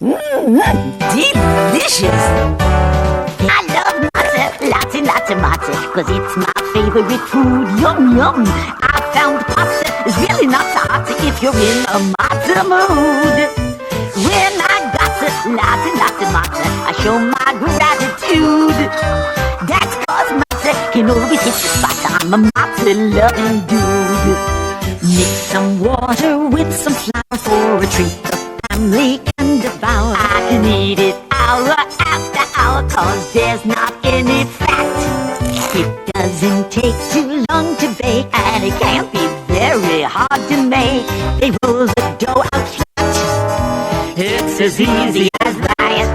Delicious! I love matzah, lots and lots of matzah, cause it's my favorite food, yum yum. I found pasta is really not so hot if you're in a matzah mood. When I got lots and lots of matzah, I show my gratitude. That's cause matzah can always hit the spot, I'm a matzah loving dude. Mix some water with some flour for a treat the family can devour. I can eat it hour after hour, cause there's not any fat. It doesn't take too long to bake, and it can't be very hard to make. They roll the dough out flat, it's as easy as that.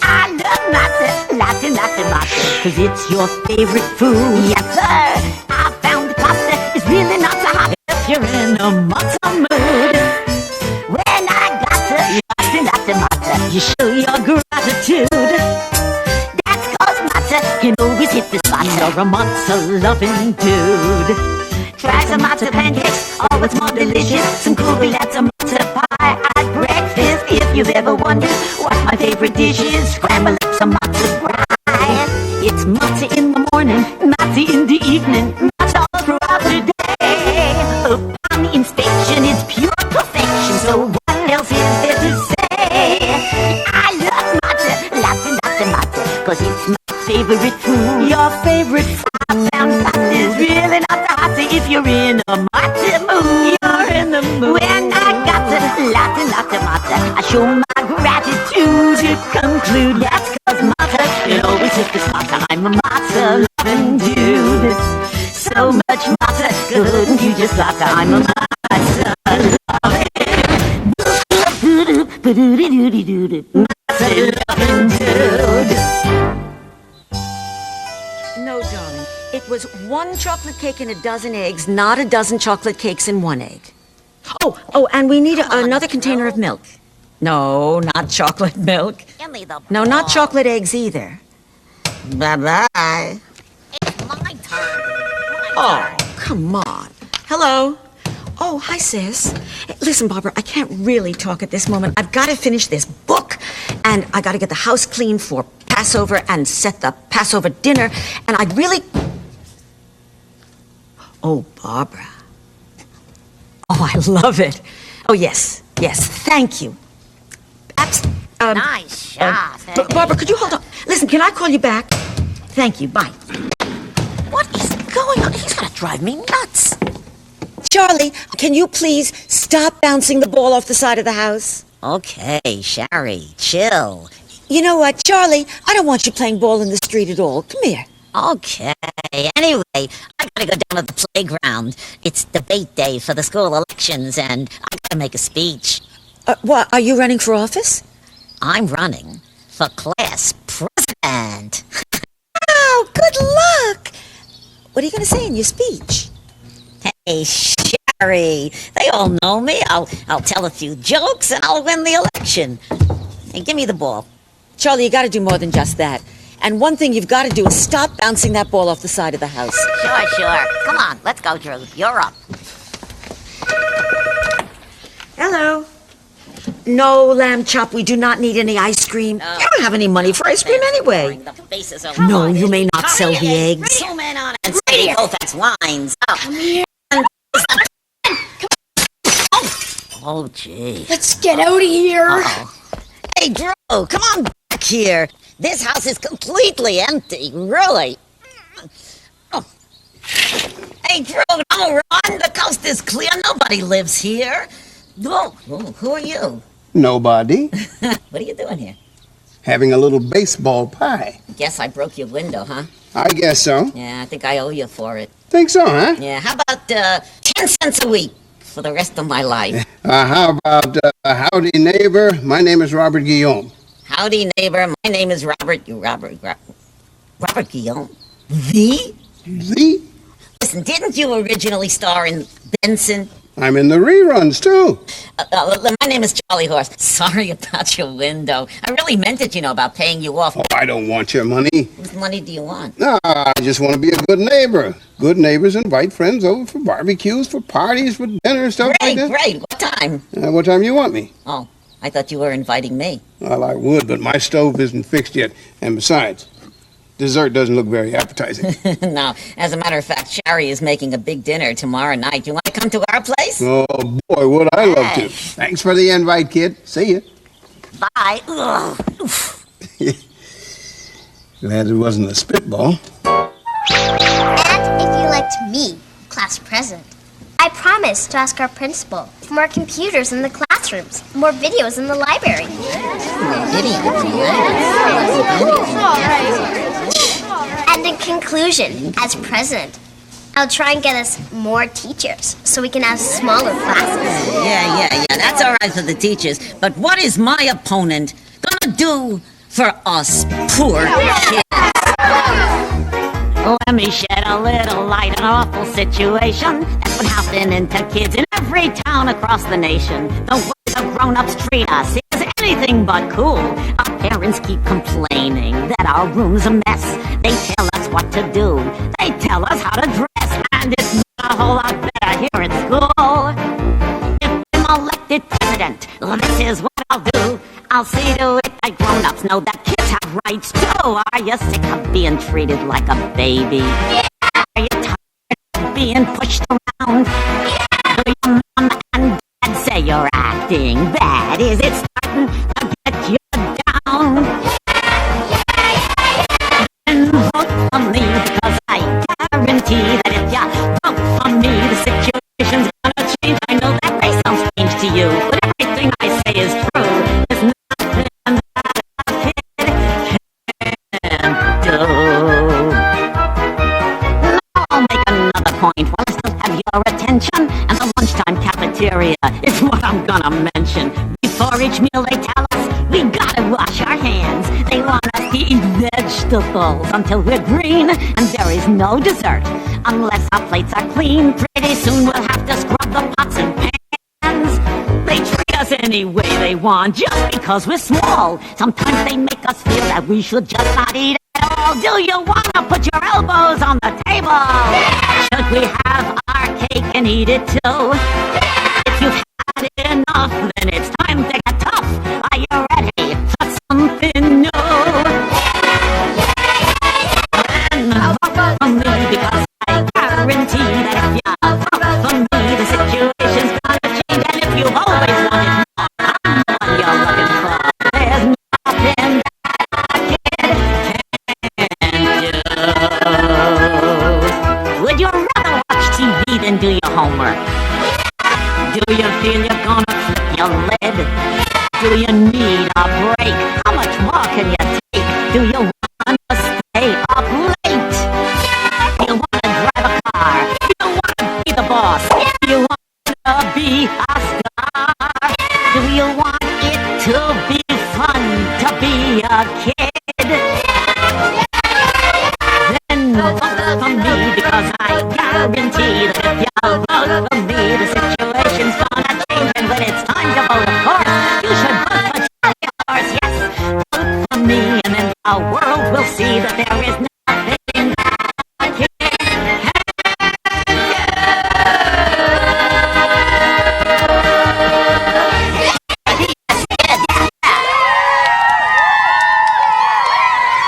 I love matzah, lots and lots of matzah, cause it's your favorite food. Yes sir, I found pasta is really not so hot if you're in a matzah mood. When I got lots and lots of matzah, you show your gratitude. That's cause matzah can always hit the spot, you're a matzah loving dude. Try some matzah pancakes, oh it's more delicious. Some cool lots of matzah pie at breakfast. If you've ever wondered what my favorite dish is, scramble up some matzah fry. It's matzah in the morning, matzah in the evening, matzah all throughout the day. Upon inspection, it's pure perfection, so what else is there to say? I love matzah, lots and lots of matzah, cause it's my favorite food. Your favorite food. I found matzah is really not so hot if you're in a matzah mood. You're in the mood. When I got lots and lots of matzah, I show my gratitude. To conclude, that's cause matzah can always hit the spot. I'm a matzah loving dude. So much matzah, couldn't you just thought I'm a matzah loving matzah loving dude. No, darling. It was 1 chocolate cake and a dozen eggs, not a dozen chocolate cakes and 1 egg. Oh, and we need another container of milk. No, not chocolate milk. No, not chocolate eggs either. Bye-bye. It's my turn. Oh, come on. Hello. Oh, hi, sis. Listen, Barbara, I can't really talk at this moment. I've got to finish this book, and I got to get the house clean for Passover and set the Passover dinner, and I'd really... Oh, Barbara. Oh, I love it. Oh, yes, thank you. Nice shot. Barbara, could you hold on? Listen, can I call you back? Thank you, bye. What is going on? He's gonna drive me nuts. Charlie, can you please stop bouncing the ball off the side of the house? Okay, Shari, chill. You know what, Charlie? I don't want you playing ball in the street at all. Come here. Okay. Anyway, I gotta go down to the playground. It's debate day for the school elections, and I gotta make a speech. What, are you running for office? I'm running for class president. Oh, good luck! What are you gonna say in your speech? Hey, Shari, they all know me. I'll tell a few jokes, and I'll win the election. Hey, give me the ball. Charlie, you gotta do more than just that. And one thing you've got to do is stop bouncing that ball off the side of the house. Sure. Come on, let's go, Drew. You're up. Hello. No, lamb chop, we do not need any ice cream. Oh. You don't have any money for ice cream anyway. The faces are No, you may not sell the eggs. Two men on it. And Sadie Colfax wines. Oh. Come here. Oh, gee. Let's get out of here. Uh-oh. Hey, Drew, come on back here. This house is completely empty, really. Oh. Hey, Drew, don't run. The coast is clear. Nobody lives here. Oh, who are you? Nobody. What are you doing here? Having a little baseball pie. Guess I broke your window, huh? I guess so. Yeah, I think I owe you for it. Think so, huh? Yeah, how about 10 cents a week for the rest of my life? How about howdy neighbor? My name is Robert Guillaume. Howdy, neighbor. My name is Robert Guillaume. The? Listen, didn't you originally star in Benson? I'm in the reruns, too. My name is Charlie Horse. Sorry about your window. I really meant it, about paying you off. Oh, I don't want your money. What money do you want? No, I just want to be a good neighbor. Good neighbors invite friends over for barbecues, for parties, for dinner, stuff like that. Great. What time? What time you want me? Oh, I thought you were inviting me. Well, I would, but my stove isn't fixed yet. And besides, dessert doesn't look very appetizing. No, as a matter of fact, Shari is making a big dinner tomorrow night. You want to come to our place? Oh, boy, would I love to. Thanks for the invite, kid. See ya. Bye. Ugh. Glad it wasn't a spitball. And if you liked me, class president, I promise to ask our principal for more computers in the classrooms, more videos in the library. And in conclusion, as president, I'll try and get us more teachers so we can have smaller classes. Yeah, that's all right for the teachers. But what is my opponent gonna do for us poor kids? Let me shed a little light on an awful situation that's been happening to kids in every town across the nation. The way the grown-ups treat us is anything but cool. Our parents keep complaining that our room's a mess. They tell us what to do. They tell us how to dress. And it's not a whole lot better here at school. If I'm elected president, this is what I'll do. I'll see to it that grown-ups know that kids have rights too. Are you sick of being treated like a baby? Yeah. Are you tired of being pushed around? Yeah. Do your mom and dad say you're acting bad? Is it starting to get you down? Then vote for me, because I guarantee that if you vote for me, the situation's gonna change. I know that may sound strange to you, but everything I say is true. There's nothing that a kid can't do. Now I'll make another point while I still have your attention, and the lunchtime cafeteria is what I'm gonna mention. Before each meal they tell us we gotta wash our hands. They want us to eat vegetables until we're green, and there is no dessert unless our plates are clean. Pretty soon we'll have to scrub the pots and pans. They treat us any way they want just because we're small. Sometimes they make us feel that we should just not eat at all. Do you wanna put your elbows on the table? Should we have our cake and eat it too? If you've had enough, then it's time to get tough. Are you ready for something new? And vote for me, because I guarantee that if you vote for me, the situation's gonna change. And if you've always wanted more, I'm the one you're looking for. There's nothing that a kid can do. Would you rather watch TV than do your homework? Do you feel you're gonna flip your lid? Do you need a break? How much more can you take? Do you wanna stay up late? Do you wanna drive a car? Do you wanna be the boss? Do you wanna be a star? Do you want it to be fun to be a kid? Then vote for me, because I guarantee that if you vote for me, the situation's gonna change. And when it's time to vote, of course, you should vote for Sharie, of course, yes. Vote for me, and then our world will see that there is nothing that a kid can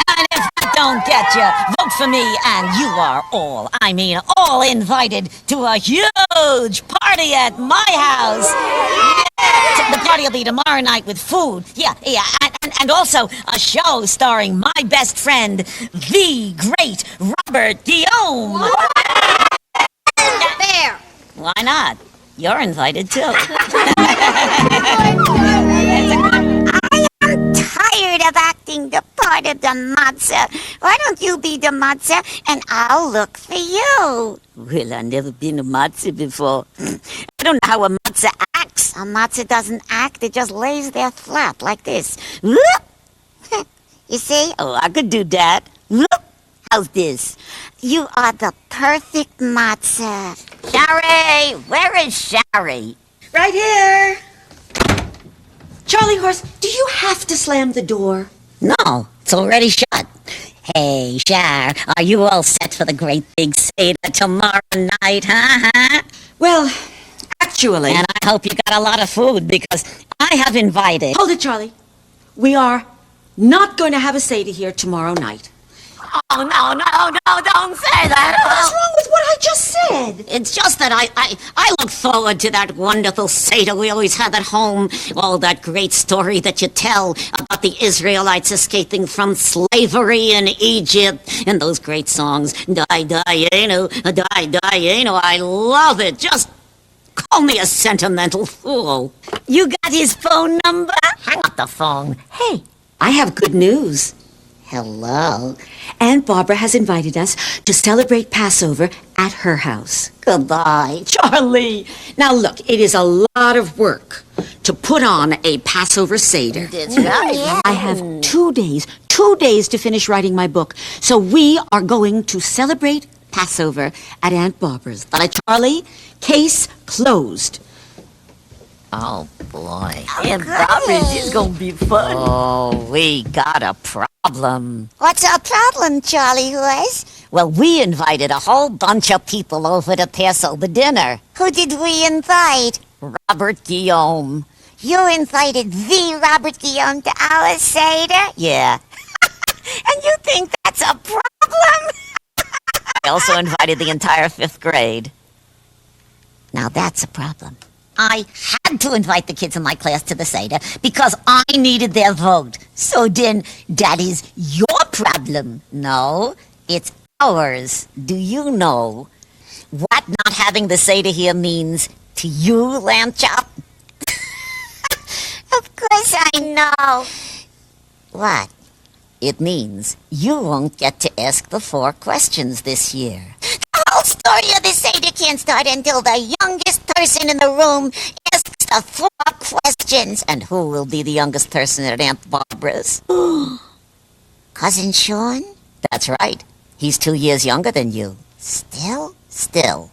And if that don't get you, vote for me, and you are all, I mean all, invited to a huge party at my house. Yeah. The party will be tomorrow night with food. Yeah, and also a show starring my best friend, the great Robert Guillaume. There! Why not? You're invited too. I'm tired of acting the part of the Matzah. Why don't you be the Matzah and I'll look for you? Well, I've never been a Matzah before. I don't know how a Matzah acts. A Matzah doesn't act, it just lays there flat like this. Whoop! You see? Oh, I could do that. Whoop! How's this? You are the perfect Matzah. Shari! Where is Shari? Right here. Charlie Horse, do you have to slam the door? No, it's already shut. Hey, Shar, are you all set for the great big Seder tomorrow night, huh? Well, actually... And I hope you got a lot of food, because I have invited... Hold it, Charlie. We are not going to have a Seder here tomorrow night. Oh, no, don't say that. What's wrong with what I just said? It's just that I look forward to that wonderful Seder we always have at home. All that great story that you tell about the Israelites escaping from slavery in Egypt. And those great songs. Die, Diano. I love it. Just call me a sentimental fool. You got his phone number? Hang up the phone. Hey, I have good news. Hello. Aunt Barbara has invited us to celebrate Passover at her house. Goodbye. Charlie! Now look, it is a lot of work to put on a Passover Seder. That's right. I have 2 days to finish writing my book. So we are going to celebrate Passover at Aunt Barbara's. Charlie, case closed. Oh, boy. Aunt Barbara's is going to be fun. Oh, we got a problem. What's our problem, Charlie Lewis? Well, we invited a whole bunch of people over to Passover dinner. Who did we invite? Robert Guillaume. You invited the Robert Guillaume to our Seder? Yeah. And you think that's a problem? I also invited the entire 5th grade. Now that's a problem. I had to invite the kids in my class to the Seder because I needed their vote. So then, that is your problem. No, it's ours. Do you know what not having the Seder here means to you, Lamb Chop? Of course I know. What? It means you won't get to ask the 4 questions this year. The whole story of the Seder can't start until the youngest person in the room asks the 4 questions. And who will be the youngest person at Aunt Barbara's? Cousin Sean? That's right. He's 2 years younger than you. Still? Still.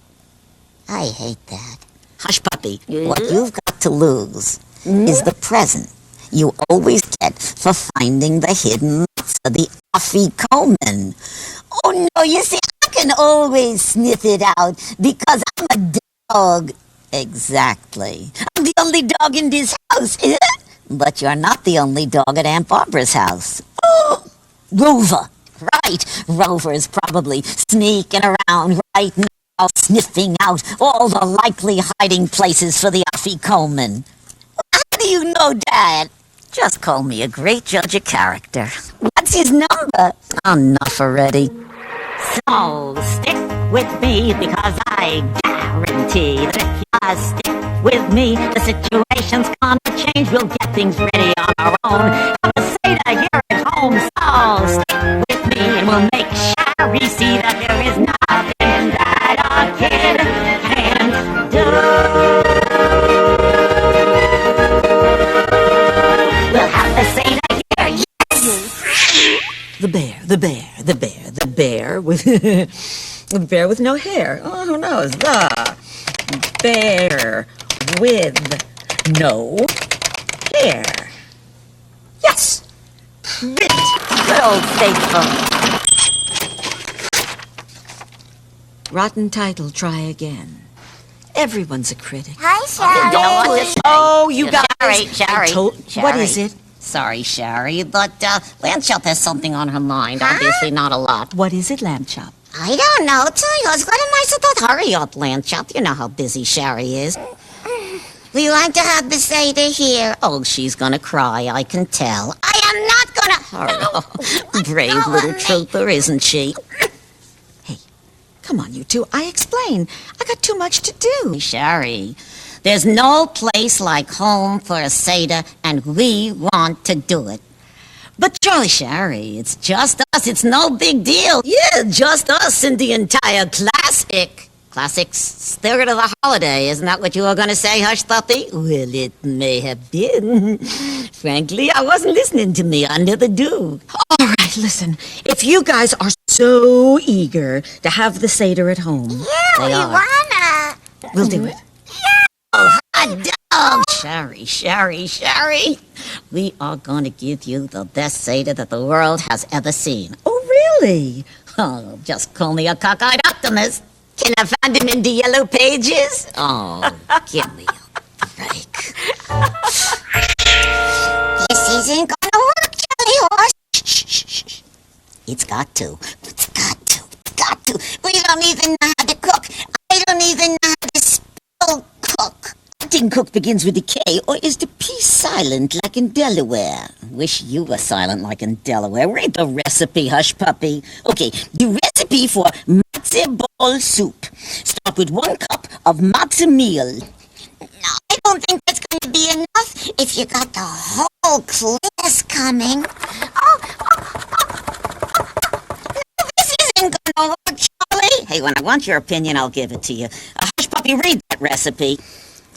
I hate that. Hush, puppy. What you've got to lose is the present you always get for finding the hidden matzah, the afikomen. Oh, no, you see, I can always sniff it out because I'm a dog. Exactly. I'm the only dog in this house. But you're not the only dog at Aunt Barbara's house. Oh, Rover. Right. Rover is probably sneaking around right now, sniffing out all the likely hiding places for the afikomen. How do you know that? Just call me a great judge of character. What's his number? Enough already. So stick with me because I guarantee that if you stick with me, the situation's gonna change. We'll get things ready on our own. Have a Seder here at home. So stick with me and we'll make Sharie see that there is nothing that a kid can't do. We'll have the Seder here, yes! The bear with the bear with no hair. Oh, who knows? The bear with no hair. Yes. Bit. Good old faithful. Rotten title. Try again. Everyone's a critic. Hi, Shari. Oh, you guys. Sharie. What is it? Sorry, Sharie, but Landshop has something on her mind. Obviously not a lot. What is it, Lamb Chop? I don't know. Tell us, what am I supposed to hurry up, Landshop? You know how busy Sharie is. We like to have the Seder here. Oh, she's gonna cry, I can tell. I am not gonna... Oh, brave little trooper, isn't she? Hey, come on, you two. I explain. I got too much to do. Sharie, there's no place like home for a Seder, and we want to do it. But Charlie, Sharie, it's just us. It's no big deal. Yeah, just us and the entire classics spirit of the holiday. Isn't that what you were going to say, Hush Puppy? Well, it may have been. Frankly, I wasn't listening to me. I never do. All right, listen. If you guys are so eager to have the Seder at home, Yeah, we wanna. we'll do it. Hot dog! Sharie. We are going to give you the best Seder that the world has ever seen. Oh, really? Oh, just call me a cockeyed optimist. Can I find him in the yellow pages? Oh, give me a break. isn't gonna work, Jelly Horse. Shh. It's got to. It's got to. It's got to. We don't even know how to cook. I don't even know how to spell cook. Acting cook begins with a K, or is the P silent like in Delaware? Wish you were silent like in Delaware. Read the recipe, hush puppy. Okay, the recipe for matzo ball soup. Start with 1 cup of matzo meal. No, I don't think that's going to be enough if you got the whole class coming. No, this isn't going to work, Charlie. Hey, when I want your opinion, I'll give it to you. Hush puppy, read that recipe.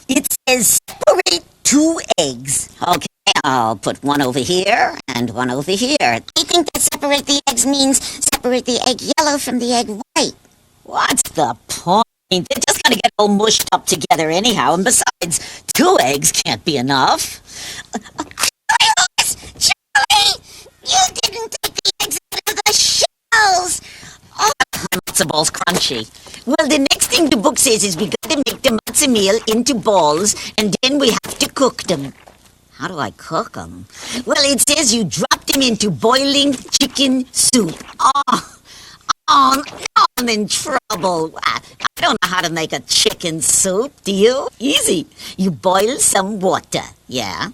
It says separate 2 eggs. Okay, I'll put 1 over here and 1 over here. I think that separate the eggs means separate the egg yellow from the egg white. What's the point? They're just gonna get all mushed up together anyhow, and besides, 2 eggs can't be enough. Charlie! You didn't take the eggs out of the shells! Oh, matzo ball's crunchy. Well, the next thing the book says is we got to make the matzo meal into balls, and then we have to cook them. How do I cook them? Well, it says you drop them into boiling chicken soup. Oh, now I'm in trouble. I don't know how to make a chicken soup, do you? Easy. You boil some water, yeah?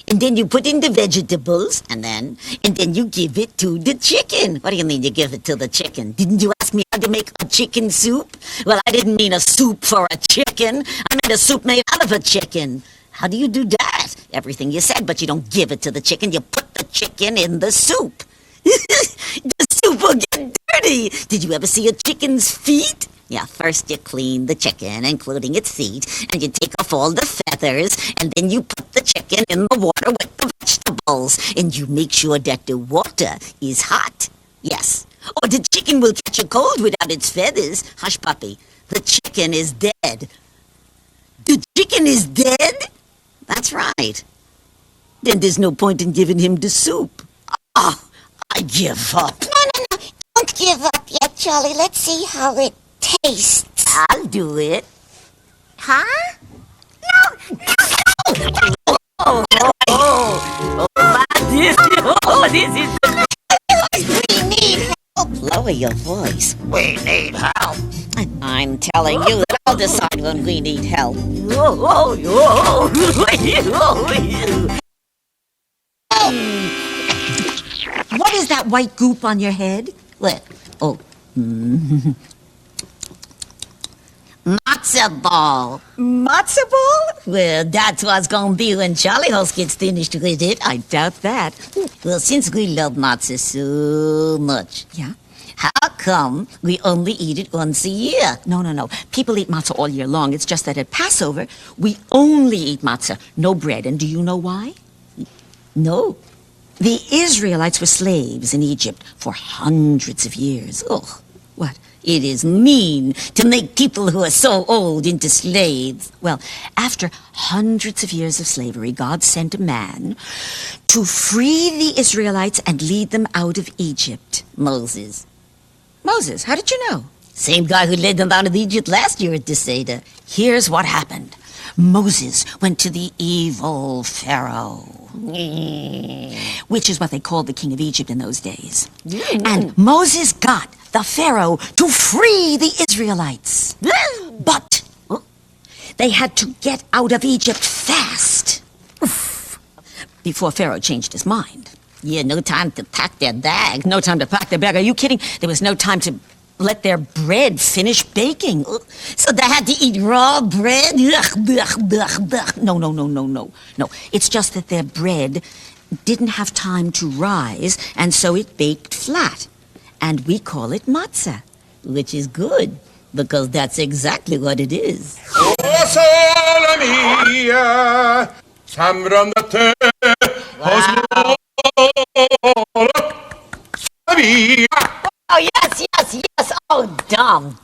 And then you put in the vegetables, and then you give it to the chicken. What do you mean you give it to the chicken? Didn't you ask me how to make a chicken soup? Well, I didn't mean a soup for a chicken. I meant a soup made out of a chicken. How do you do that? Everything you said, but you don't give it to the chicken. You put the chicken in the soup. The soup will get dirty. Did you ever see a chicken's feet? Yeah, first you clean the chicken, including its feet, and you take off all the feathers, and then you put the chicken in the water with the vegetables, and you make sure that the water is hot. Yes, or the chicken will catch a cold without its feathers. Hush, puppy, the chicken is dead. The chicken is dead? That's right. Then there's no point in giving him the soup. Oh, I give up. No. Don't give up yet, Charlie. Let's see how it tastes. I'll do it. Huh? This is We need help. Lower your voice. We need help. I'm telling you that I'll decide when we need help. What is that white goop on your head? What? Oh. Matzo ball. Matzo ball? Well, that's what's gonna be when Charlie Horse gets finished with it. I doubt that. Well, since we love matzo so much, Yeah? how come we only eat it once a year? No. People eat matzah all year long. It's just that at Passover, we only eat matzah, no bread. And do you know why? No. The Israelites were slaves in Egypt for hundreds of years. Oh, What? it is mean to make people who are so old into slaves. Well, after hundreds of years of slavery, God sent a man to free the Israelites and lead them out of Egypt. Moses. Moses, how did you know? Same guy who led them out of Egypt last year at the Seder. Here's what happened. Moses went to the evil Pharaoh, which is what they called the king of Egypt in those days. And Moses got the Pharaoh to free the Israelites. But they had to get out of Egypt fast before Pharaoh changed his mind. Yeah, no time to pack their bag. No time to pack their bag. Are you kidding? There was no time to let their bread finish baking. So they had to eat raw bread? No. It's just that their bread didn't have time to rise, and so it baked flat. And we call it matzah. Which is good, because that's exactly what it is. Oh, yes. Oh, Dom.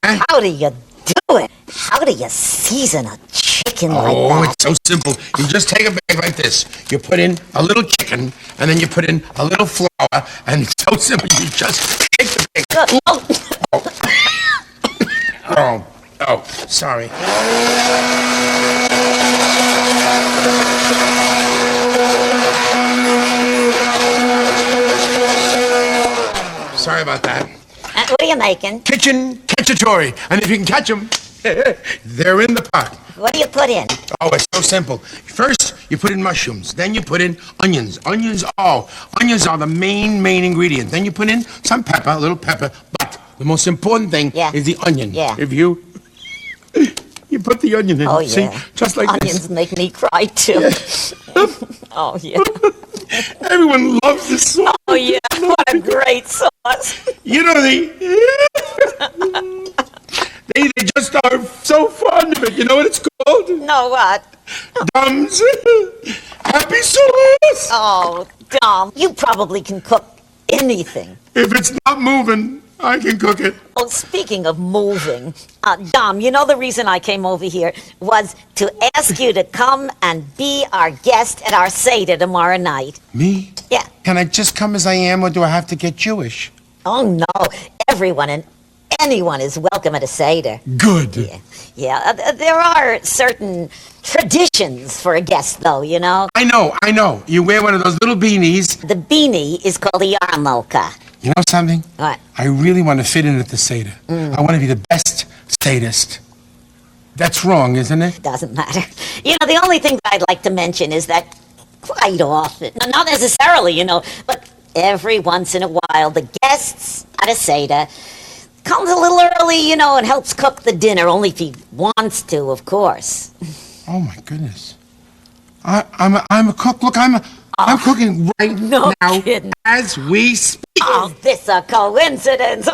How do you do it? How do you season a chicken like that? Oh, it's so simple. You just take a bag like this. You put in a little chicken, and then you put in a little flour, and it's so simple. You just take the bag. Oh, sorry. you making? Kitchen catchatory. And if you can catch them, they're in the pot. What do you put in? Oh, it's so simple. First, you put in mushrooms. Then you put in onions. Onions are the main ingredient. Then you put in some pepper, a little pepper. But the most important thing is the onion. Yeah. If you put the onion in, Oh, see, yeah. just like Onions this. make me cry, too. Oh, yeah. Everyone loves this sauce. Oh, yeah. What a great sauce. You know, they just are so fond of it. You know what it's called? No, what? Dom's Happy Sauce. Oh, Dom, you probably can cook anything. If it's not moving, I can cook it. Oh, speaking of moving, Dom, you know the reason I came over here was to ask you to come and be our guest at our Seder tomorrow night. Me? Yeah. Can I just come as I am, or do I have to get Jewish? Oh, no. Everyone and anyone is welcome at a Seder. Good. Yeah, there are certain traditions for a guest, though, you know? I know. You wear one of those little beanies. The beanie is called a yarmulke. You know something? What? I really want to fit in at the Seder. I want to be the best sadist. That's wrong, isn't it? Doesn't matter. You know, the only thing that I'd like to mention is that quite often, not necessarily, you know, but every once in a while, the guests at a Seder comes a little early, you know, and helps cook the dinner, only if he wants to, of course. Oh my goodness. I'm a cook. Look, I'm cooking right No now kidding. as we speak. Oh, this a coincidence. Oh,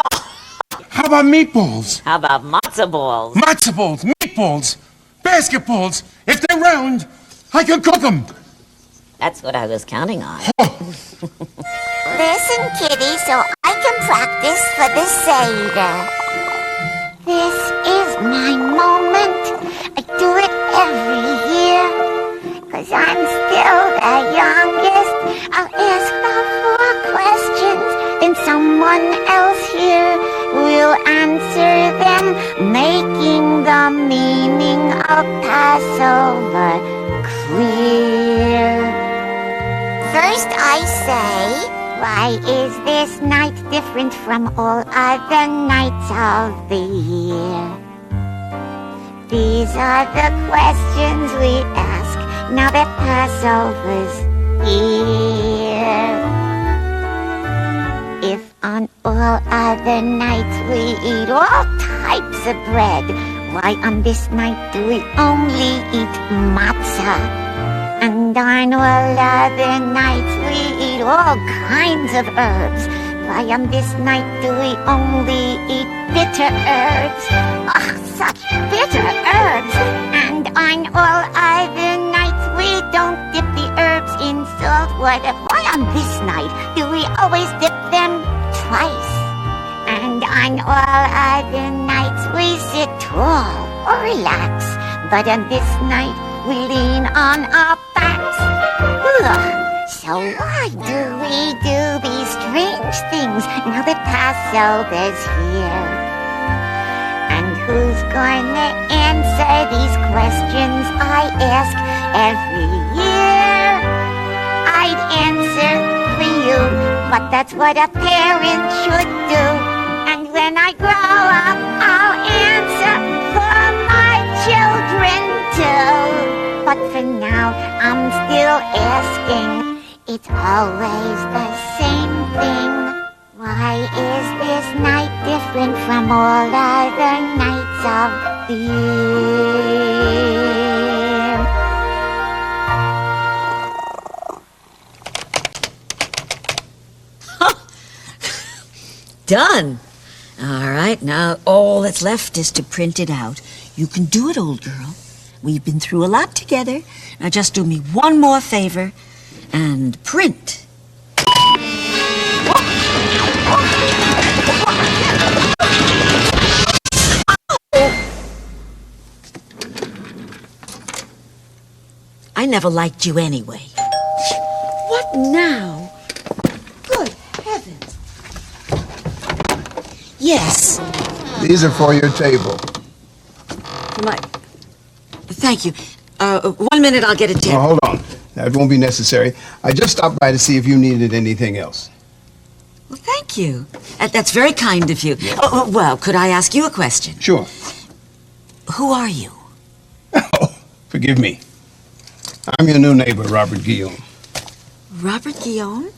How about meatballs? how about matzo balls? Matzah balls, meatballs, basketballs. If they're round, I can cook them. That's what I was counting on. Listen, kitty, so I can practice for the Seder. This is my moment. I do it every year. 'Cause I'm still the youngest. I'll ask the 4 questions, then someone else here will answer them, making the meaning of Passover clear. First I say, why is this night different from all other nights of the year? These are the questions we ask now that Passover's here. If on all other nights we eat all types of bread, why on this night do we only eat matzah? And on all other nights we eat all kinds of herbs. Why on this night do we only eat bitter herbs? Ugh, such bitter herbs! And on all other nights we don't dip the herbs in salt water. Why on this night do we always dip them twice? And on all other nights we sit tall or relax. But on this night we lean on our backs. Ugh. So why do we do these strange things now that Passover's here? And who's gonna answer these questions I ask every year? I'd answer for you, but that's what a parent should do. And when I grow up, I'll answer for my children too. But for now, I'm still asking. It's always the same thing. Why is this night different from all other nights of the year? Done. All right, now all that's left is to print it out. You can do it, old girl. We've been through a lot together. Now just do me one more favor and print. I never liked you anyway. What now? Good heavens. Yes. These are for your table. Thank you. 1 minute, I'll get it down. Oh, hold on. Now, it won't be necessary. I just stopped by to see if you needed anything else. Well, thank you. That's very kind of you. Oh, well, could I ask you a question? Sure. Who are you? Oh, forgive me. I'm your new neighbor, Robert Guillaume. Robert Guillaume?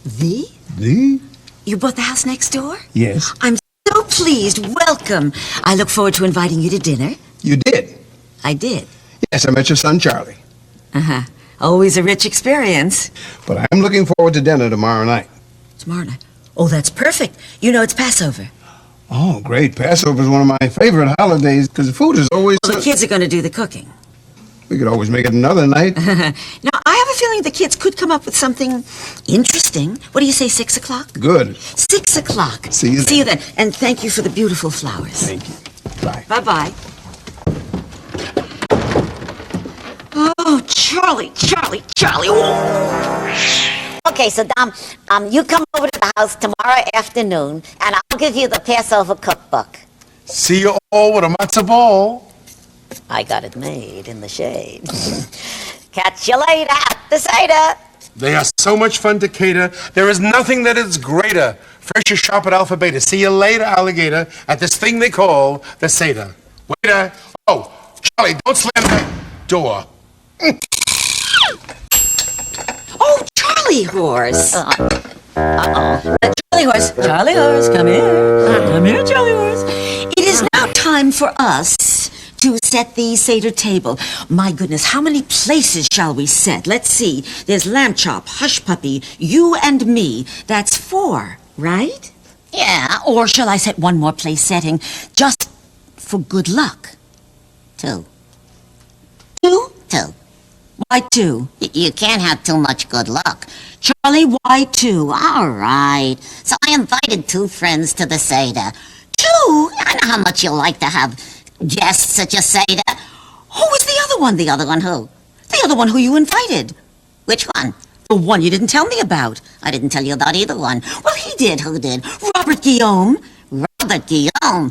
The? The? You bought the house next door? Yes. I'm so pleased. Welcome. I look forward to inviting you to dinner. You did? I did. Yes, I met your son, Charlie. Uh-huh. Always a rich experience. But I'm looking forward to dinner tomorrow night. Tomorrow night? Oh, that's perfect. You know it's Passover. Oh, great. Passover is one of my favorite holidays because the food is always... Well, the kids are going to do the cooking. We could always make it another night. Now, I have a feeling the kids could come up with something interesting. What do you say, 6 o'clock? Good. 6 o'clock. See you then. See you then. And thank you for the beautiful flowers. Thank you. Bye. Bye-bye. Oh, Charlie. Okay, so Dom, you come over to the house tomorrow afternoon, and I'll give you the Passover cookbook. See you all with a matzah ball. I got it made in the shade. Catch you later at the Seder. They are so much fun to cater. There is nothing that is greater. Fresh as shop at Alpha Beta. See you later, alligator, at this thing they call the Seder. Waiter. Oh, Charlie, don't slam that door. Oh, Charlie horse. Charlie horse, come here. Come here, Charlie horse. It is now time for us to set the Seder table. My goodness, how many places shall we set? Let's see. There's lamb chop, hush puppy, you and me. That's 4, right? Yeah, Or shall I set one more place setting just for good luck? 2. 2? 2. Why 2? You can't have too much good luck. Charlie, why 2? All right. So I invited 2 friends to the Seder. 2? I know how much you like to have guests at your Seder. Who was the other one? The other one who? The other one who you invited. Which one? The one you didn't tell me about. I didn't tell you about either one. Well, he did. Who did? Robert Guillaume. Robert Guillaume.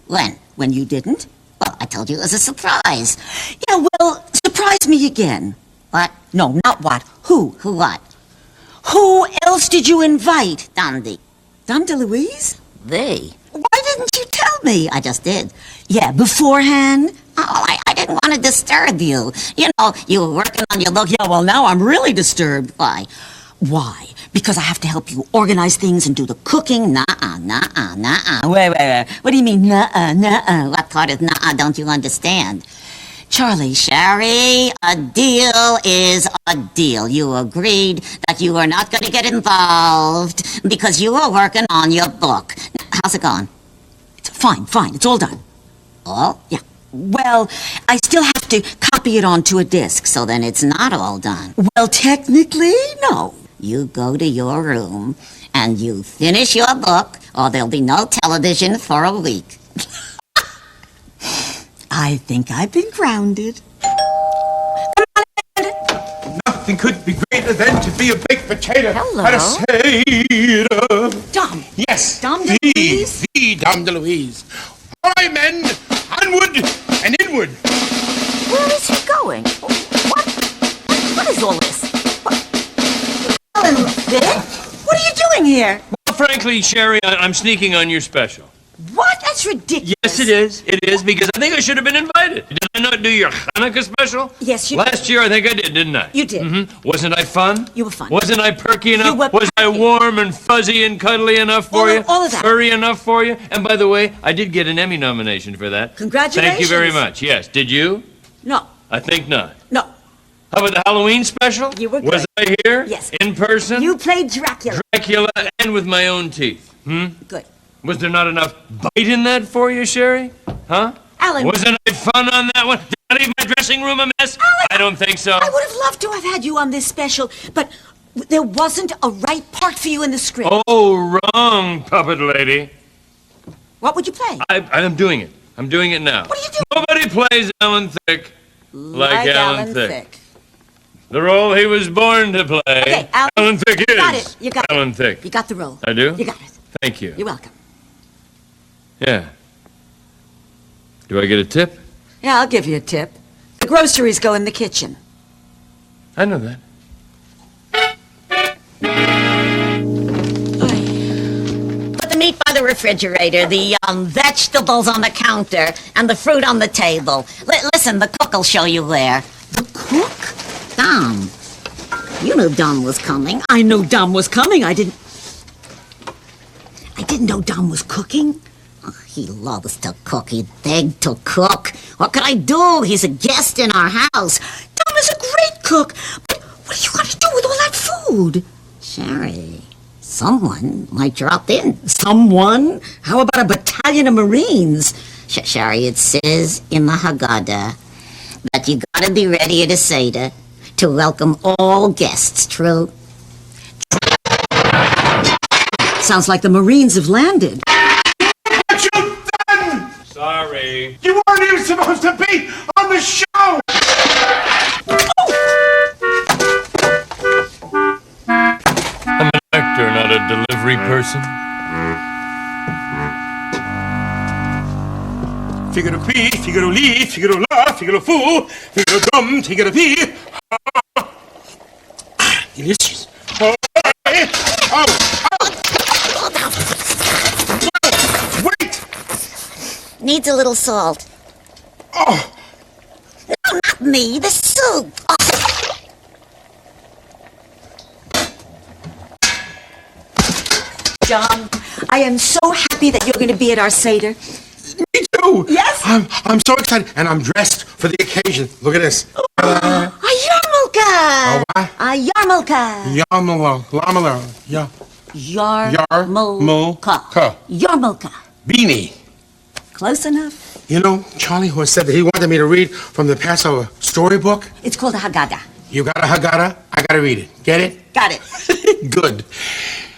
When? When you didn't? Well, I told you it was a surprise. Yeah, well, surprise me again. What? No, not what. Who? Who what? Who else did you invite? Dom Deluise? Why didn't you tell me? I just did. Yeah, beforehand? Oh, I didn't want to disturb you. You know, you were working on your look. Yeah, well, now I'm really disturbed. Why? Why? Because I have to help you organize things and do the cooking? Nuh-uh. Wait. What do you mean, nuh-uh? What part of nuh-uh don't you understand? Charlie, Shari, a deal is a deal. You agreed that you were not going to get involved because you were working on your book. How's it going? it's fine. It's all done. All? Yeah. Well, I still have to copy it onto a disc. So then it's not all done. Well, technically, no. You go to your room and you finish your book or there'll be no television for a week. I think I've been grounded. Nothing could be greater than to be a baked potato Hello. at a Seder. Dom. Yes. Dom Deluise? The Dom Deluise. All right, men. Onward and inward. Where is he going? What is all this? What are you doing here? Well, frankly, Sharie, I'm sneaking on your special. What? That's ridiculous. Yes, it is. It is, because I think I should have been invited. Did I not do your Hanukkah special? Yes, you Last year, I think I did, didn't I? You did. Mm-hmm. Wasn't I fun? You were fun. Wasn't I perky enough? You were Was I perky. warm and fuzzy and cuddly enough for you? All of that. Furry enough for you? And by the way, I did get an Emmy nomination for that. Congratulations. Thank you very much. Yes. Did you? No. I think not. No. How about the Halloween special? You were Was good. I here? Yes. In person? You played Dracula. Dracula and with my own teeth. Good. Was there not enough bite in that for you, Sharie? Huh? Alan. Wasn't I fun on that one? Did I leave my dressing room a mess? Alan, I don't think so. I would have loved to have had you on this special, but there wasn't a right part for you in the script. Oh, wrong, puppet lady. What would you play? I'm doing it. I'm doing it now. What are you doing? Nobody plays Alan Thicke like Alan Thicke. Thicke. The role he was born to play. Okay, Alan Thicke you got is it. You got Alan it. Thicke. You got the role. I do? You got it. Thank you. You're welcome. Yeah. Do I get a tip? Yeah, I'll give you a tip. The groceries go in the kitchen. I know that. right by the refrigerator. The vegetables on the counter and the fruit on the table. Listen, the cook will show you there. The cook? Dom. You knew Dom was coming. I knew Dom was coming. I didn't know Dom was cooking. Oh, he loves to cook. He begged to cook. What could I do? He's a guest in our house. Dom is a great cook. But what are you going to do with all that food? Shari, someone might drop in. Someone? How about a battalion of Marines? Shari, it says in the Haggadah that you gotta be ready at a Seder to welcome all guests, true? Sounds like the Marines have landed. What you done? Sorry. You weren't even supposed to be on the show! I'm an actor, not a delivery person. Figaro P, Figaro Li, Figaro La, Figaro Fu, Figaro Dom, Figaro P. Delicious. Oh! Wait! Needs a little salt. Oh! No, not me. The soup. Oh. John, I am so happy that you're going to be at our Seder. Me too! Yes? I'm so excited, and I'm dressed for the occasion. Look at this. A yarmulke! A what? A yarmulke! Yarmulke. Yarmulke. Yarmulke. Beanie. Close enough. You know, Charlie Horse said that he wanted me to read from the Passover storybook. It's called a Haggadah. You got a Haggadah? I gotta read it. Get it? Got it. Good.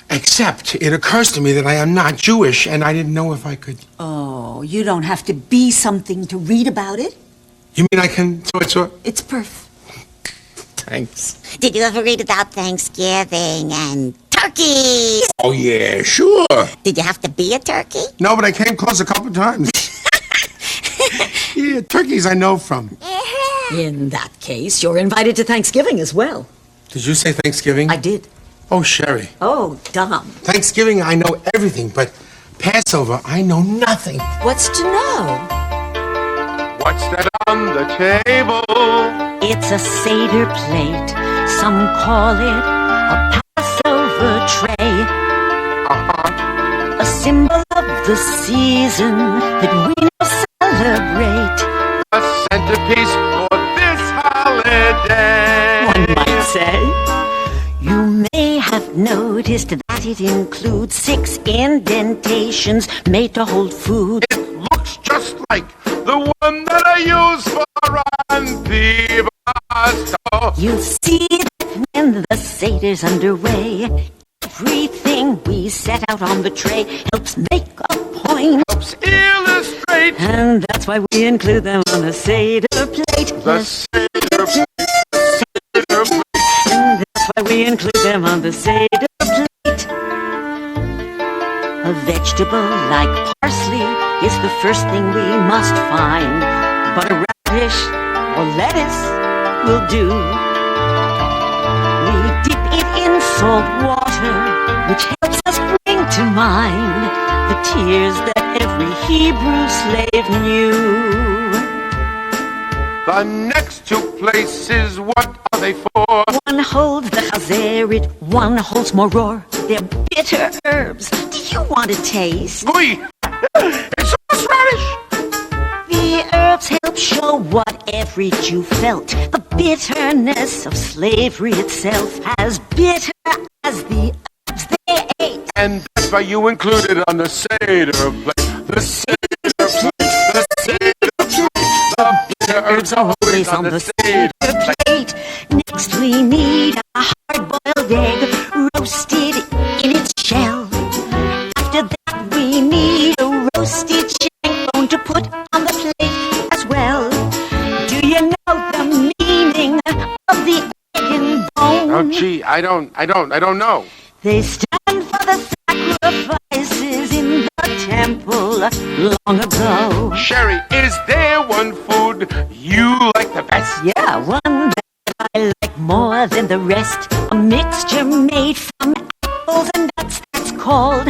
Except it occurs to me that I am not Jewish, and I didn't know if I could. Oh, you don't have to be something to read about it. You mean I can? So It's perf. Thanks. Did you ever read about Thanksgiving and turkeys? Oh, yeah, sure. Did you have to be a turkey? No, but I came close a couple times. Yeah, turkeys I know from. In that case, you're invited to Thanksgiving as well. Did you say Thanksgiving? I did. Oh, Sharie. Oh, Dom. Thanksgiving, I know everything, but Passover, I know nothing. What's to know? What's that on the table? It's a Seder plate. Some call it a Passover tray. A symbol of the season that we now celebrate. A centerpiece for this holiday. One might say. You may have noticed that it includes 6 indentations made to hold food. It looks just like the one that I use for antipasto. You'll see that when the Seder's underway, everything we set out on the tray helps make a point. Helps illustrate And that's why we include them on the Seder plate. the Seder plate. And that's why we include them on the Seder plate. A vegetable like parsley is the first thing we must find. But a radish or lettuce will do. We dip it in salt water, which helps us bring to mind the tears that every Hebrew slave knew. The next 2 places, what are they for? One holds the chazerit, one holds moror. They're bitter herbs. Do you want to taste? Oi! It's horseradish! The herbs help show what every Jew felt. The bitterness of slavery itself, as bitter as the herbs they ate. And that's why you included on the Seder plate. The Seder plate. The Seder plate. The bitter herbs are always on the Seder plate. Next we need a hard-boiled egg, roasted in its shell. After that we need a roasted shank bone to put on the plate as well. Do you know the meaning of the egg and bone? Oh, gee, I don't know. They stand for the sacrifices in the temple long ago. Sharie, is there one food you like the best? Yeah, one that I like more than the rest. A mixture made from apples and nuts that's called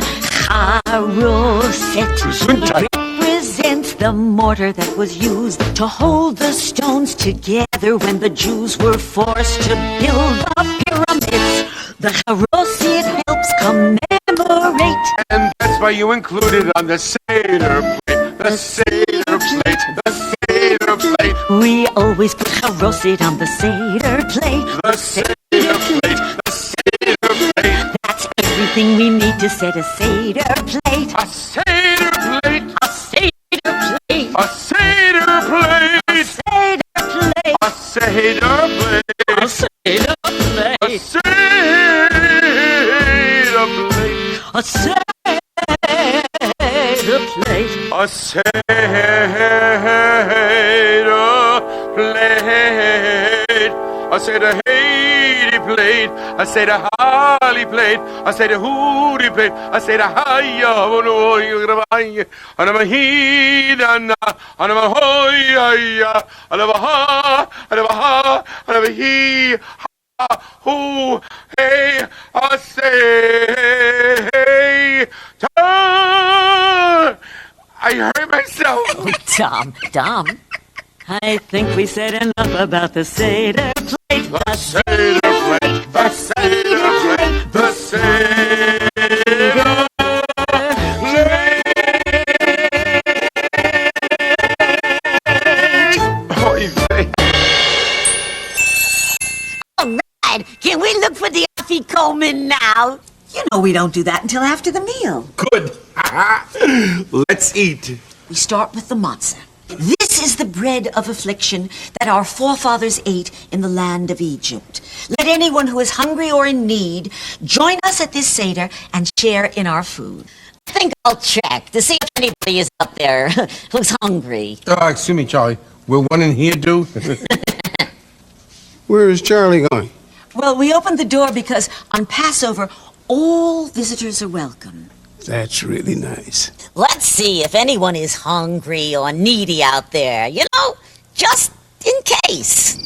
haroset. Gesundheit. Represents the mortar that was used to hold the stones together when the Jews were forced to build the pyramids. The haroset helps commemorate. And that's why you include it on the Seder plate. The Seder plate. The Seder plate. We always put haroset on the Seder plate. The Seder plate. The Seder plate. That's everything we need to set a Seder plate. A Seder plate. A Seder plate. A Seder plate. A Seder plate. A Seder plate. A Seder plate. A Seder plate. A Seder plate. A Seder plate. I said a Haiti plate. I said a Holly plate. I said a Hootie plate. I said a Hiya. And I'm a Hidana. And I'm a Hoya. And I'm a Ha. And I'm a Ha. And I'm a He. Ha. Who. Hey. I say. Hey. I hurt myself. Dom, I think we said enough about the Seder plate. The Seder plate. The Seder plate. The Seder plate. All right, can we look for the afikomen now? You know we don't do that until after the meal. Good. Let's eat. We start with the matzah. This is the bread of affliction that our forefathers ate in the land of Egypt. Let anyone who is hungry or in need join us at this Seder and share in our food. I think I'll check to see if anybody is up there who's hungry. Excuse me, Charlie. Will one in here do? Where is Charlie going? Well, we opened the door because on Passover, all visitors are welcome. That's really nice. Let's see if anyone is hungry or needy out there, you know, just in case.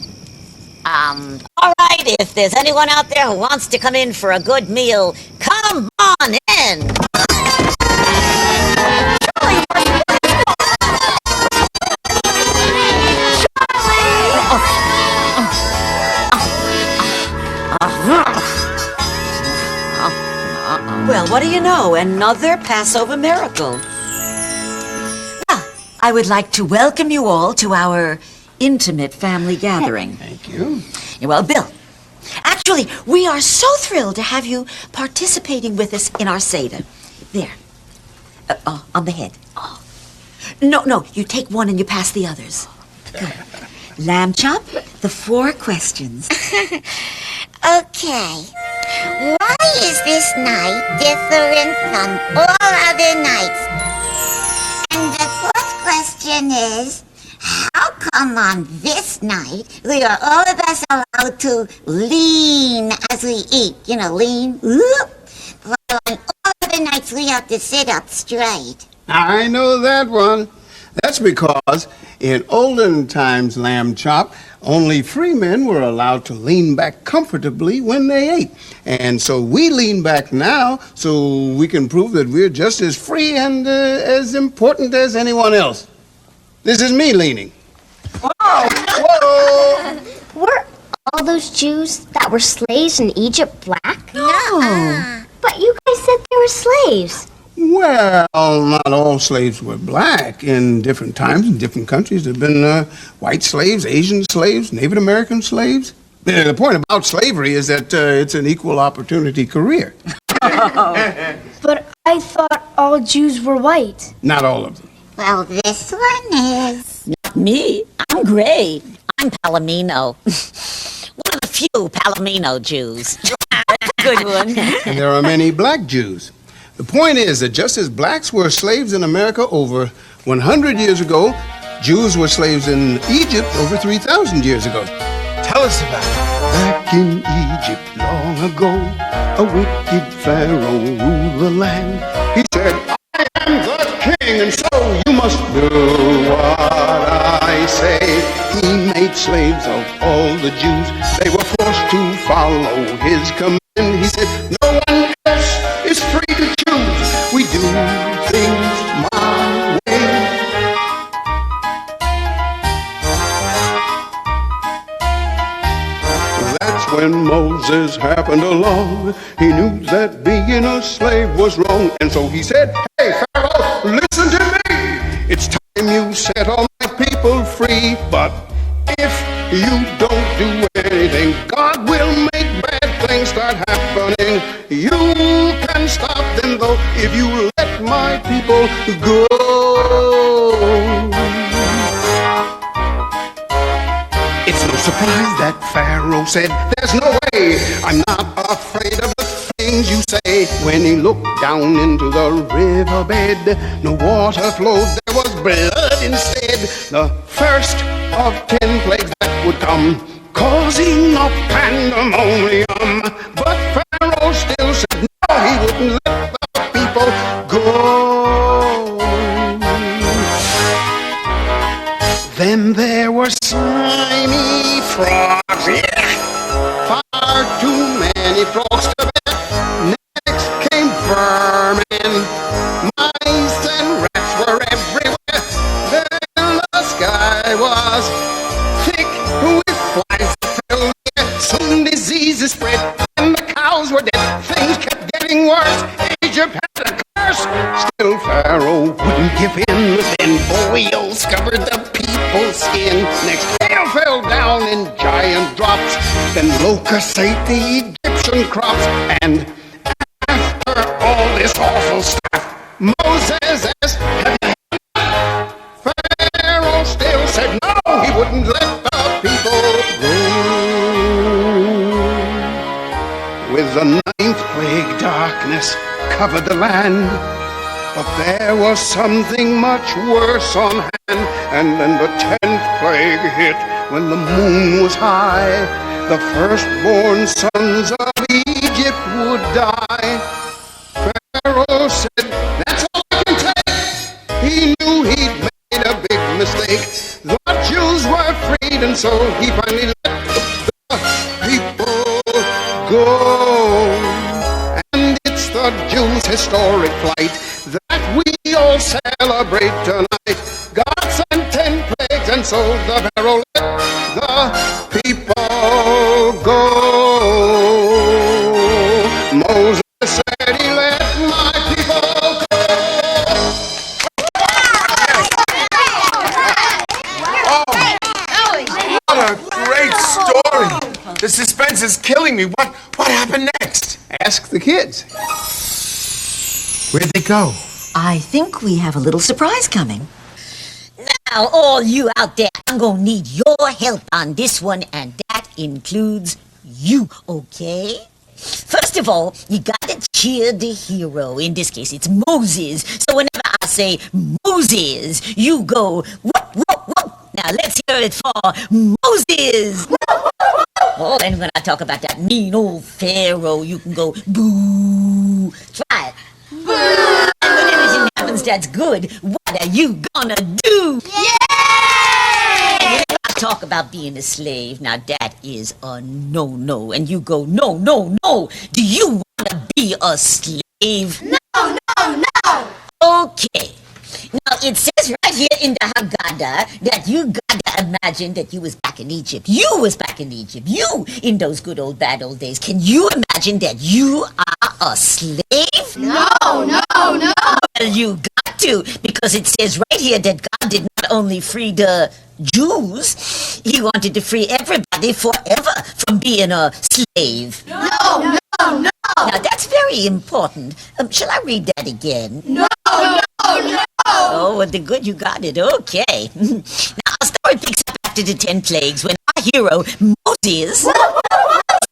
All right, if there's anyone out there who wants to come in for a good meal, come on in. Well, what do you know? Another Passover miracle. Well, I would like to welcome you all to our intimate family gathering. Thank you. Well, Bill, actually, we are so thrilled to have you participating with us in our Seder. There. On the head. Oh. No, you take one and you pass the others. Good. Lamb chop, the 4 questions. Okay. Why is this night different from all other nights? And the 4th question is, how come on this night we are all of us allowed to lean as we eat? You know, lean. While on all other nights we have to sit up straight. I know that one. That's because in olden times, lamb chop, only free men were allowed to lean back comfortably when they ate. And so we lean back now so we can prove that we're just as free and as important as anyone else. This is me leaning. Whoa! Were all those Jews that were slaves in Egypt black? No. But you guys said they were slaves. Well, not all slaves were black. In different times, in different countries, there have been white slaves, Asian slaves, Native American slaves. The point about slavery is that it's an equal opportunity career. But I thought all Jews were white. Not all of them. Well, this one is. Not me. I'm gray. I'm Palomino. One of the few Palomino Jews. Good one. And there are many black Jews. The point is that just as blacks were slaves in America over 100 years ago, Jews were slaves in Egypt over 3,000 years ago. Tell us about it. Back in Egypt long ago, a wicked Pharaoh ruled the land. He said, I am the king, and so you must do what I say. He made slaves of all the Jews. They were forced to follow his command. He said, no one else is free to choose. We do years happened along, he knew that being a slave was wrong. And so he said, hey, Pharaoh, listen to me. It's time you set all my people free. But if you don't do anything, God will make bad things start happening. You can stop them, though, if you let my people go. It's no surprise that Pharaoh said, there's no way, I'm not afraid of the things you say. When he looked down into the riverbed, no water flowed, there was blood instead. The first of 10 plagues that would come, causing a pandemonium. But Pharaoh still said no, he wouldn't let the people go. Then there were slimy frogs, yeah, far too many frogs to bear. Next came vermin, mice and rats were everywhere. Then the sky was thick with flies that filled the air. Soon diseases spread and the cows were dead. Things kept getting worse. Egypt had a curse. Still Pharaoh wouldn't give in. Then boils covered the people's skin. Next hail fell down in giant drops. Then locusts ate the Egyptian crops. And after all this awful stuff, Moses asked, have you had enough? Pharaoh still said no, he wouldn't let the people go. With the 9th plague, darkness covered the land. But there was something much worse on hand. And then the 10th plague hit when the moon was high. The firstborn sons of Egypt would die. Pharaoh said, that's all I can take. He knew he'd made a big mistake. The Jews were freed, and so he finally let the people go. And it's the Jews' historic plight that we all celebrate tonight. God sent 10 plagues, and so the Pharaoh let the people go. Moses said he let my people go. Oh, what a great story. The suspense is killing me. What happened next? Ask the kids. Where'd they go? I think we have a little surprise coming. Now, all you out there, I'm gonna need your help on this one, and that includes you, okay? First of all, you gotta cheer the hero. In this case, it's Moses. So whenever I say Moses, you go, whoop, whoop, whoop. Now, let's hear it for Moses. Oh, and when I talk about that mean old Pharaoh, you can go, boo. Try it. Boo. And when anything happens that's good, what are you gonna do? Yay! I talk about being a slave. Now, that is a no-no. And you go, no, no, no. Do you want to be a slave? No, no, no! Okay. Now, it says right here in the Haggadah that you gotta imagine that you was back in Egypt. You was back in Egypt. You, in those good old bad old days. Can you imagine that you are a slave? No, no, no! Well, you got to, because it says right here that God did not only free the Jews, he wanted to free everybody forever from being a slave. No, no, no! Now, that's very important. Shall I read that again? No, no, no! Oh, well, the good you got it. Okay. Now, our story picks up after the 10 plagues when our hero, Moses,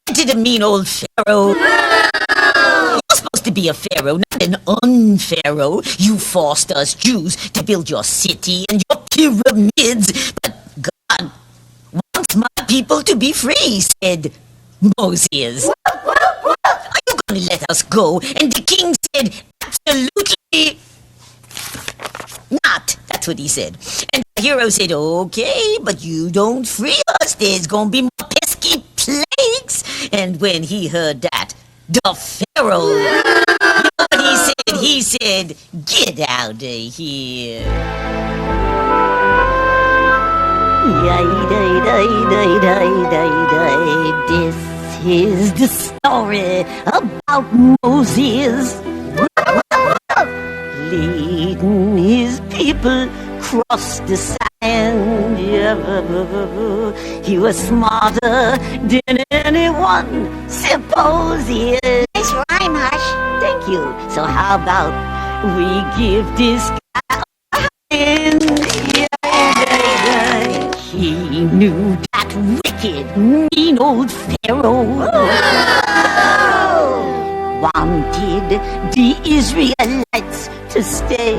to the mean old Pharaoh. You're supposed to be a pharaoh, not an un-pharaoh. You forced us Jews to build your city and your pyramids. But God wants my people to be free, said Moses. Are you going to let us go? And the king said, absolutely not. That's what he said. And the hero said, okay, but you don't free us. There's going to be more pesky plagues. And when he heard that, the Pharaoh, you know what he said? He said, get out of here. This is the story about Moses leading his people across the sand. He was smarter than anyone supposes. Nice rhyme, Hush. Thank you. So how about we give this guy a hand? He knew that wicked, mean old Pharaoh wanted the Israelites to stay.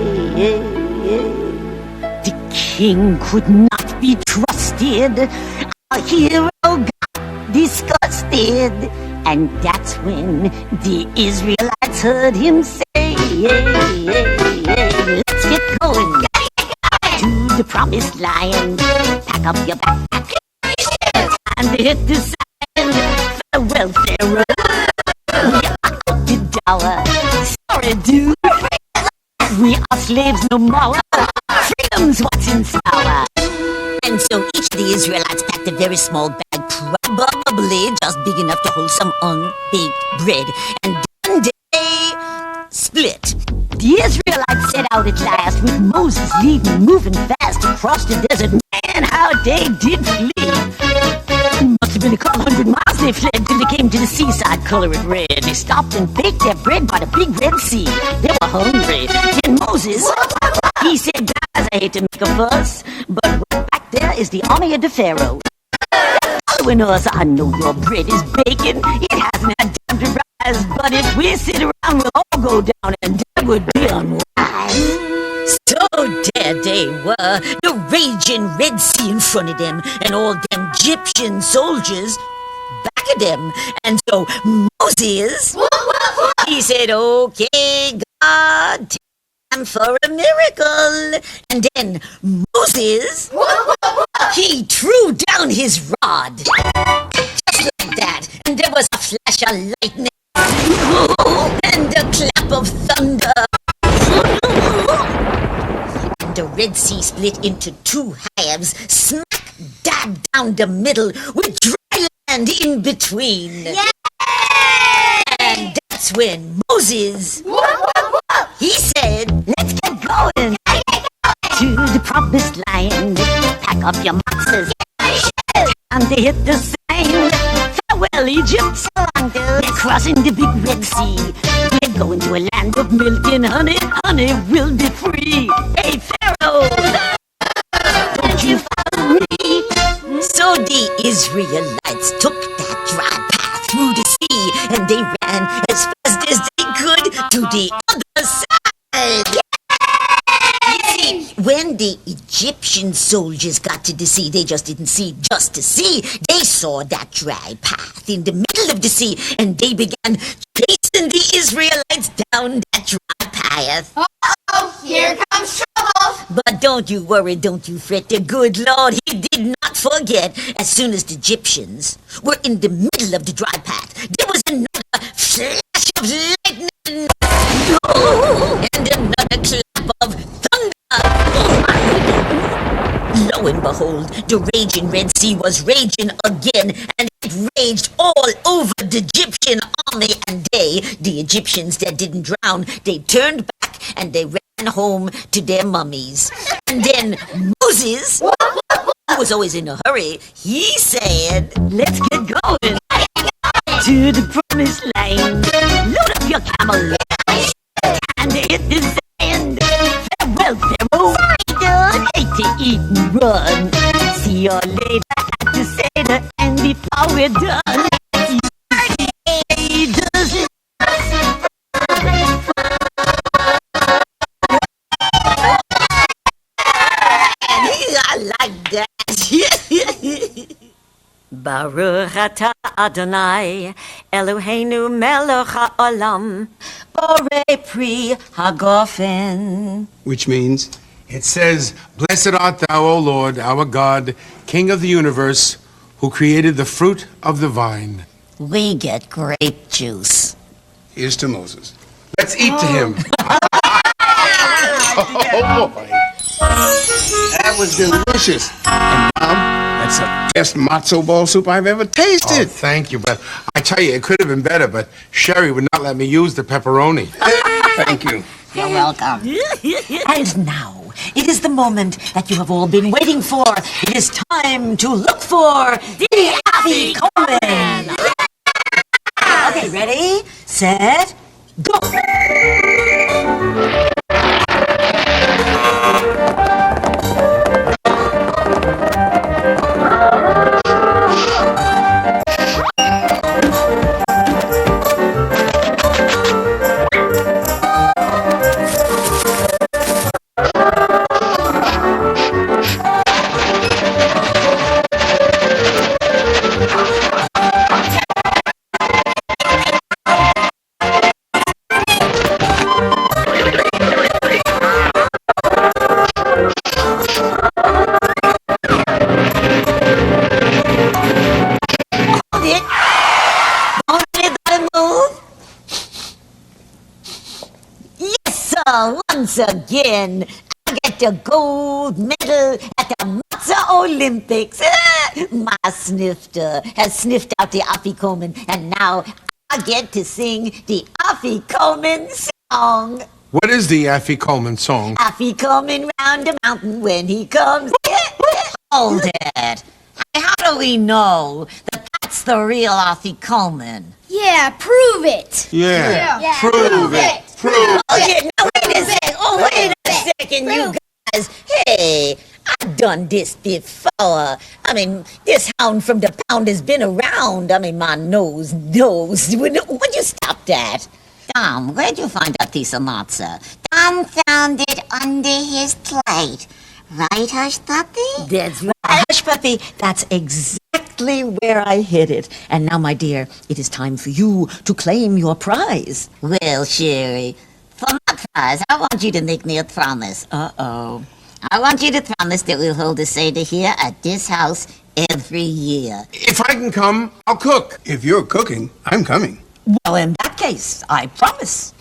The king could not be trusted. Our hero got disgusted. And that's when the Israelites heard him say, let's get going to the promised land. Pack up your backpack and hit the sand. Farewell, Pharaoh. We are out the dower. Sorry, dude. We are slaves no more. Freedom's what's in sour. And so each of the Israelites packed a very small bag, probably just big enough to hold some unbaked bread. And then they split. The Israelites set out at last, with Moses leading, moving fast across the desert. Man, how they did flee! Must have been a couple 100 miles they fled till they came to the seaside, color it red. They stopped and baked their bread by the big Red Sea. They were hungry. Then Moses, he said, guys, I hate to make a fuss, but back there is the army of the Pharaoh. Following us, I know your bread is baking. It hasn't had time to rise, but if we sit around, we'll all go down, and that would be unwise. So there they were, the raging Red Sea in front of them, and all them Egyptian soldiers back of them. And so Moses, he said, okay, God, time for a miracle. And then Moses, he threw down his rod, just like that, and there was a flash of lightning and a clap of thunder. The Red Sea split into two halves, smack dab down the middle, with dry land in between. Yeah! And that's when Moses, he said, let's get going to the promised land. Pack up your matzahs, and they hit the sand. Farewell, Egypt. We're crossing the big Red Sea. We're going to a land of milk and honey. Honey will be free. Hey, Pharaoh, don't you follow me? So the Israelites took that dry path through the sea, and they ran as fast as they could to the other side. You see, when the Egyptian soldiers got to the sea, they just didn't see just the sea. They saw that dry path in the middle of the sea, and they began chasing the Israelites down that dry path. Uh-oh, here comes trouble. But don't you worry, don't you fret. The good Lord, he did not forget. As soon as the Egyptians were in the middle of the dry path, there was another flash of lightning and another clap of thunder. Lo and behold, the raging Red Sea was raging again, and it raged all over the Egyptian army. And they, the Egyptians that didn't drown, they turned back and they ran home to their mummies. And then Moses, who was always in a hurry, he said, let's get going to the promised land. Load up your camel and hit the sand. Farewell, Pharaoh. Sorry, dude. Hate to eat and run. See you later at the Seder, and before we're done, I like that. Baruch atah Adonai, Eloheinu melech haolam, borei pri hagofen. Which means, It says, blessed art thou, O Lord, our God, King of the universe, who created the fruit of the vine. We get grape juice. here's to Moses. Let's eat to him. Oh, boy. That was delicious. And now, let's That's the best matzo ball soup I've ever tasted. Oh, thank you, but I tell you, it could have been better, but Shari would not let me use the pepperoni. Thank you. You're welcome. And now, it is the moment that you have all been waiting for. It is time to look for the afikomen. Okay, ready, set, go. Once again, I get the gold medal at the Matzah Olympics. My snifter has sniffed out the afikomen, and now I get to sing the afikomen song. What is the afikomen song? Afikomen round the mountain when he comes. Hold it. How do we know that that's the real afikomen? Yeah, prove it. Yeah. Prove it. Prove Okay, now wait a second. Oh, wait a second, you guys. Hey, I've done this before. I mean, this hound from the pound has been around. I mean, my nose knows. Would you stop that? Dom, where'd you find that piece of matzah? Dom found it under his plate. Right, Hush Puppy? That's right. Hush, Puppy, that's exactly where I hid it. And now, my dear, it is time for you to claim your prize. Well, Sharie, for my prize, I want you to make me a promise. Uh-oh. I want you to promise that we'll hold a Seder here at this house every year. If I can come, I'll cook. If you're cooking, I'm coming. Well, in that case, I promise.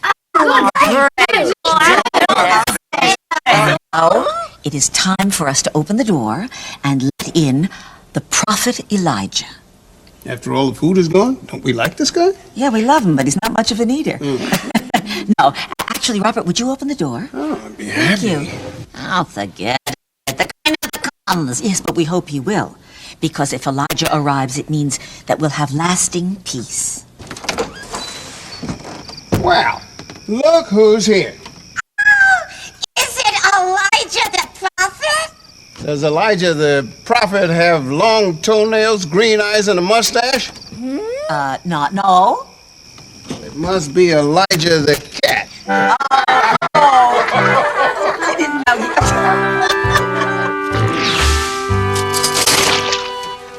Now, it is time for us to open the door and let in the prophet Elijah. After all the food is gone, don't we like this guy? Yeah, we love him, but he's not much of an eater. No, actually, Robert, would you open the door? Oh, I'd be Thank happy. you. I'll forget it. The kind of comes. Yes, but we hope he will. Because if Elijah arrives, it means that we'll have lasting peace. Wow, look who's here. Is it Elijah the prophet? Does Elijah the prophet have long toenails, green eyes, and a mustache? No. It must be Elijah the cat. I didn't know you.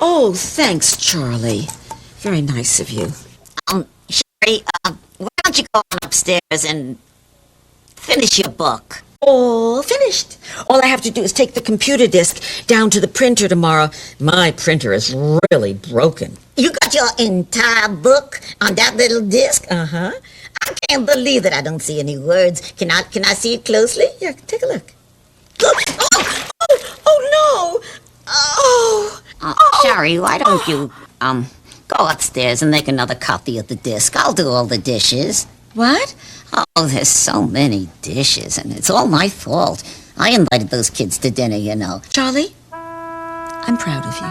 Oh, thanks, Charlie. Very nice of you. Shari, why don't you go on upstairs and finish your book? All finished. All I have to do is take the computer disk down to the printer tomorrow. My printer is really broken. You got your entire book on that little disc? Uh-huh. I can't believe that I don't see any words. Can I see it closely? Yeah, take a look. Oh, no! Shari, why don't you, go upstairs and make another copy of the disc? I'll do all the dishes. What? Oh, there's so many dishes, and it's all my fault. I invited those kids to dinner, you know. Charlie, I'm proud of you.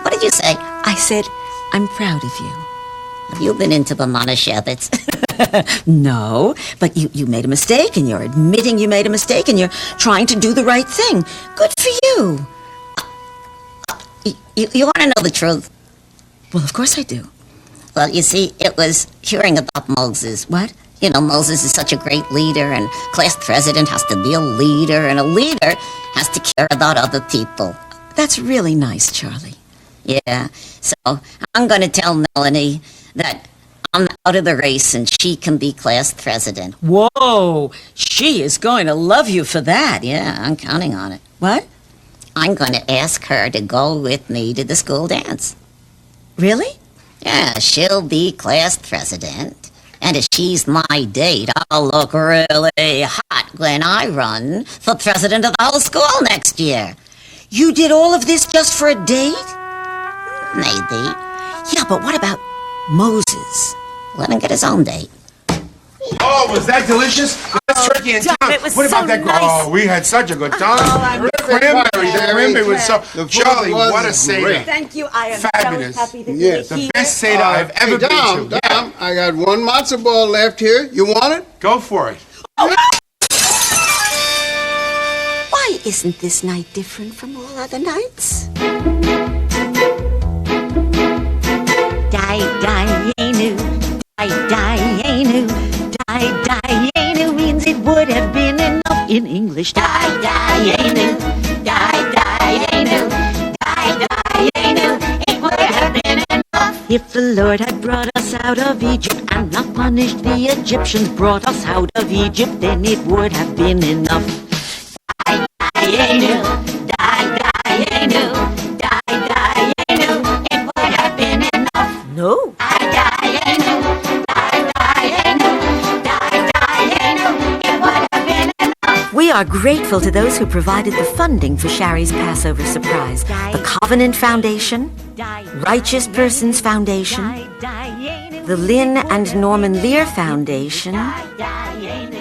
What did you say? I said, I'm proud of you. Have you been into the Sherbets? No, but you made a mistake, and you're admitting you made a mistake, and you're trying to do the right thing. Good for you. You want to know the truth? Well, of course I do. Well, you see, it was hearing about Moses. What? You know, Moses is such a great leader, and class president has to be a leader, and a leader has to care about other people. That's really nice, Charlie. Yeah, so I'm going to tell Melanie that I'm out of the race and she can be class president. Whoa, she is going to love you for that. Yeah, I'm counting on it. What? I'm going to ask her to go with me to the school dance. Really? Yeah, she'll be class president. And if she's my date, I'll look really hot when I run for president of the whole school next year. You did all of this just for a date? Maybe. Yeah, but what about Moses? Let him get his own date. Oh, was that delicious? The best turkey in Dom, town. it was What about so that? nice. Oh, we had such a good time. I'm The cranberry was so. The food Charlie, was what a Seder. great. Thank you. I am Fabulous. so happy that Yes. you're The here. best Seder I've ever been Dom, to. Dom, I got one matzo ball left here. You want it? Go for it. Why isn't this night different from all other nights? Die-die-enu, die-die-enu, die-die-enu means it would have been enough in English. Die-die-enu, die-die-enu, die-die-enu, it would have been enough. If the Lord had brought us out of Egypt and not punished the Egyptians, brought us out of Egypt, then it would have been enough. Die-die-enu, die-die-enu, die-die-enu, it would have been enough. No. Die-die-enu, die-die-enu, die-die-enu, it would have been enough. We are grateful to those who provided the funding for Shari's Passover Surprise. The Covenant Foundation, Righteous Persons Foundation, the Lynn and Norman Lear Foundation,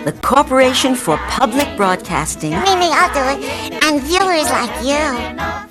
the Corporation for Public Broadcasting, Mimi, I'll do it. And viewers like you.